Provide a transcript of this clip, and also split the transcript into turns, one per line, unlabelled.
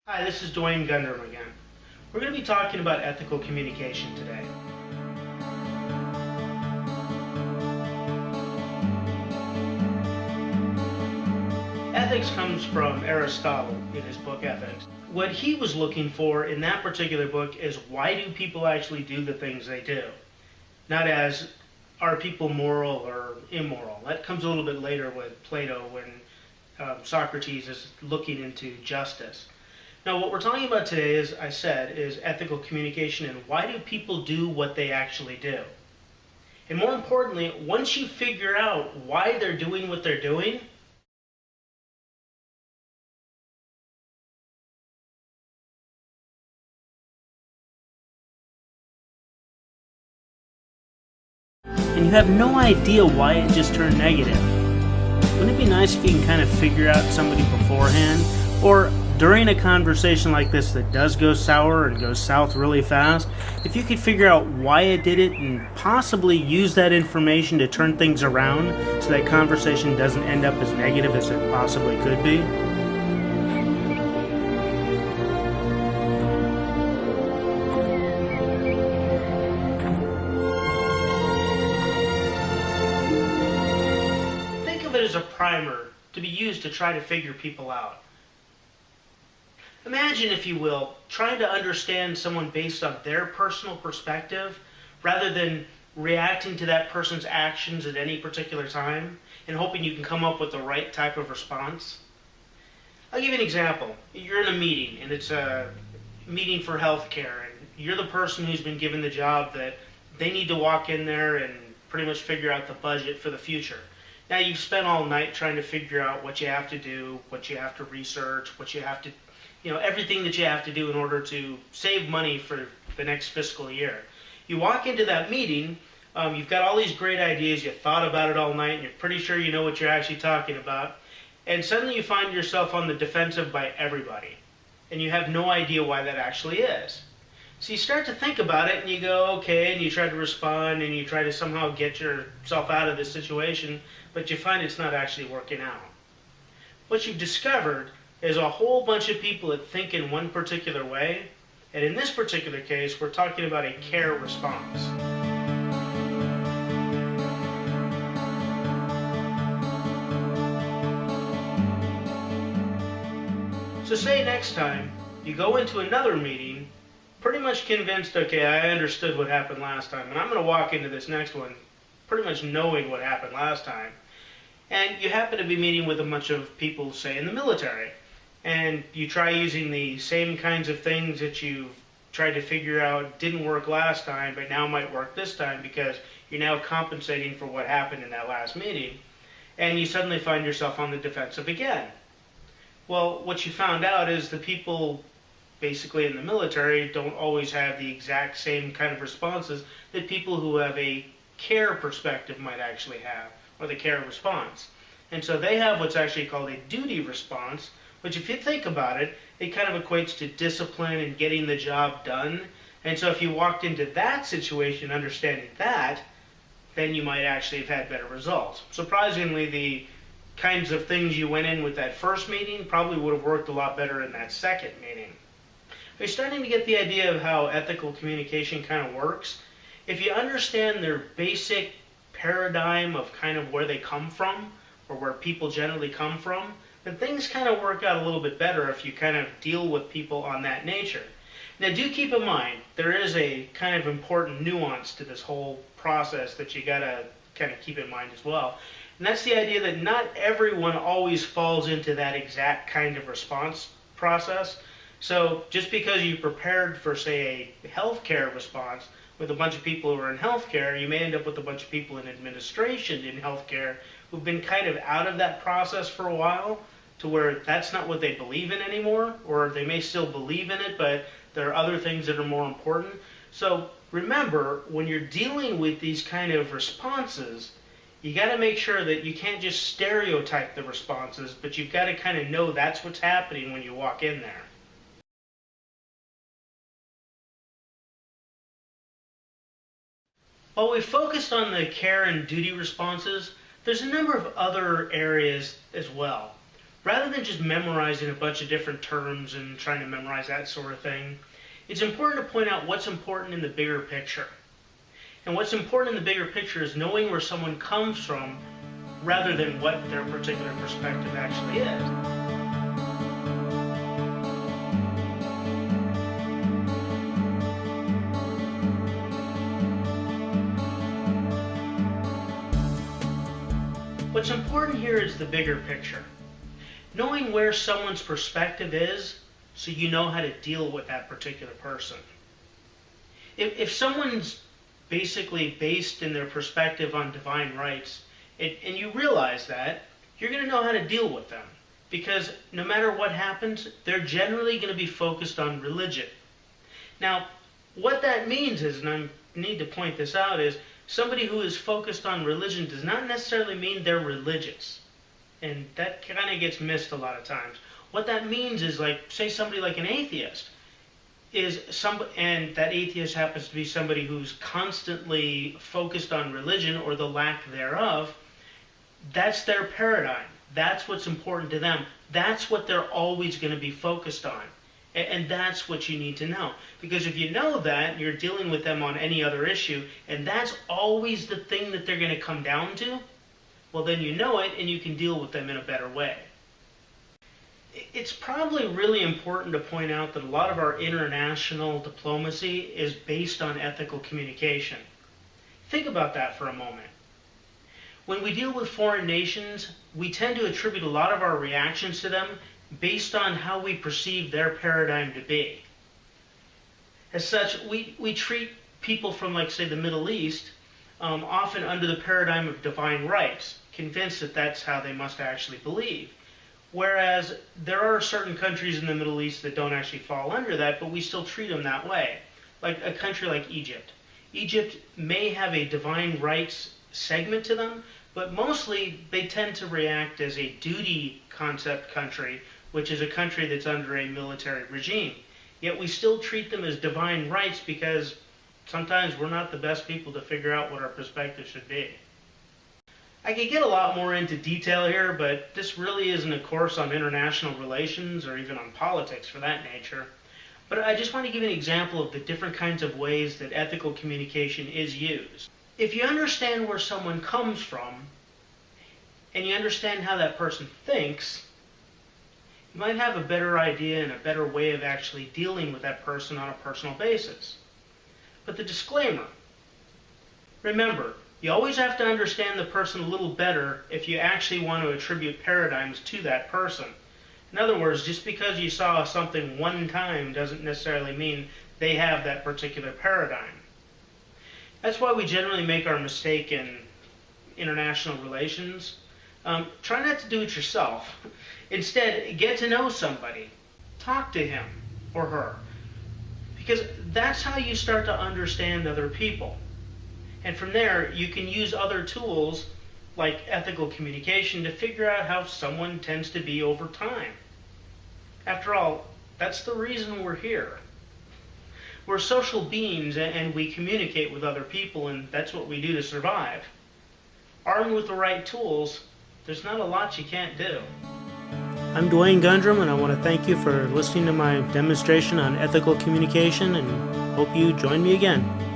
Hi, this is Duane Gundrum again. We're going to be talking about ethical communication today. Ethics comes from Aristotle in his book Ethics. What he was looking for in that particular book is why do people actually do the things they do? Not as are people moral or immoral. That comes a little bit later with Plato when Socrates is looking into justice. Now, what we're talking about today, as I said, is ethical communication and why do people do what they actually do? And more importantly, once you figure out why they're doing what they're doing, and you have no idea why it just turned negative, wouldn't it be nice if you can kind of figure out somebody beforehand or during a conversation like this that does go sour and goes south really fast, if you could figure out why it did it and possibly use that information to turn things around so that conversation doesn't end up as negative as it possibly could be? Think of it as a primer to be used to try to figure people out. Imagine, if you will, trying to understand someone based on their personal perspective rather than reacting to that person's actions at any particular time and hoping you can come up with the right type of response. I'll give you an example. You're in a meeting, and it's a meeting for healthcare, and you're the person who's been given the job that they need to walk in there and pretty much figure out the budget for the future. Now, you've spent all night trying to figure out what you have to do, what you have to research, what you have to everything that you have to do in order to save money for the next fiscal year. You walk into that meeting, you've got all these great ideas, you thought about it all night, and you're pretty sure you know what you're actually talking about, and suddenly you find yourself on the defensive by everybody, and you have no idea why that actually is. So you start to think about it, and you go, okay, and you try to respond, and you try to somehow get yourself out of this situation, but you find it's not actually working out. What you've discovered is a whole bunch of people that think in one particular way, and in this particular case, we're talking about a care response. So say next time you go into another meeting pretty much convinced, okay, I understood what happened last time, and I'm going to walk into this next one pretty much knowing what happened last time, and you happen to be meeting with a bunch of people, say, in the military. And you try using the same kinds of things that you've tried to figure out didn't work last time, but now might work this time because you're now compensating for what happened in that last meeting, and you suddenly find yourself on the defensive again. Well, what you found out is the people basically in the military don't always have the exact same kind of responses that people who have a care perspective might actually have, or the care response. And so they have what's actually called a duty response, which if you think about it, it kind of equates to discipline and getting the job done. And so if you walked into that situation understanding that, then you might actually have had better results. Surprisingly, the kinds of things you went in with that first meeting probably would have worked a lot better in that second meeting. Are you starting to get the idea of how ethical communication kind of works? If you understand their basic paradigm of kind of where they come from, or where people generally come from, then things kind of work out a little bit better if you kind of deal with people on that nature. Now, do keep in mind, there is a kind of important nuance to this whole process that you got to kind of keep in mind as well. And that's the idea that not everyone always falls into that exact kind of response process. So just because you prepared for, say, a healthcare response with a bunch of people who are in healthcare, you may end up with a bunch of people in administration in healthcare who've been kind of out of that process for a while, to where that's not what they believe in anymore, or they may still believe in it, but there are other things that are more important. So remember, when you're dealing with these kind of responses, you got to make sure that you can't just stereotype the responses, but you've got to kind of know that's what's happening when you walk in there. While we focused on the care and duty responses, there's a number of other areas as well. rather than just memorizing a bunch of different terms and trying to memorize that sort of thing, it's important to point out what's important in the bigger picture. And what's important in the bigger picture is knowing where someone comes from rather than what their particular perspective actually is. What's important here is the bigger picture. Knowing where someone's perspective is so you know how to deal with that particular person. If someone's basically based in their perspective on divine rights, and you realize that, you're going to know how to deal with them. Because no matter what happens, they're generally going to be focused on religion. Now, what that means is, and I need to point this out, is somebody who is focused on religion does not necessarily mean they're religious. And that kind of gets missed a lot of times. What that means is, like, say somebody like an atheist, and that atheist happens to be somebody who's constantly focused on religion or the lack thereof. That's their paradigm. That's what's important to them. That's what they're always going to be focused on. And that's what you need to know. Because if you know that, you're dealing with them on any other issue, and that's always the thing that they're going to come down to, well, then you know it, and you can deal with them in a better way. It's probably really important to point out that a lot of our international diplomacy is based on ethical communication. Think about that for a moment. When we deal with foreign nations, we tend to attribute a lot of our reactions to them based on how we perceive their paradigm to be. As such, we treat people from, like, say, the Middle East often under the paradigm of divine rights, convinced that that's how they must actually believe. Whereas there are certain countries in the Middle East that don't actually fall under that, but we still treat them that way. Like a country like Egypt. Egypt may have a divine rights segment to them, but mostly they tend to react as a duty concept country, which is a country that's under a military regime. Yet we still treat them as divine rights because sometimes we're not the best people to figure out what our perspective should be. I could get a lot more into detail here, but this really isn't a course on international relations or even on politics for that nature. But I just want to give an example of the different kinds of ways that ethical communication is used. If you understand where someone comes from, and you understand how that person thinks, you might have a better idea and a better way of actually dealing with that person on a personal basis. But the disclaimer, remember, you always have to understand the person a little better if you actually want to attribute paradigms to that person. In other words, just because you saw something one time doesn't necessarily mean they have that particular paradigm. That's why we generally make our mistake in international relations. Try not to do it yourself. Instead, get to know somebody. Talk to him or her. Because that's how you start to understand other people. And from there, you can use other tools like ethical communication to figure out how someone tends to be over time. After all, that's the reason we're here. We're social beings and we communicate with other people, and that's what we do to survive. Armed with the right tools, there's not a lot you can't do. I'm Duane Gundrum, and I want to thank you for listening to my demonstration on ethical communication, and hope you join me again.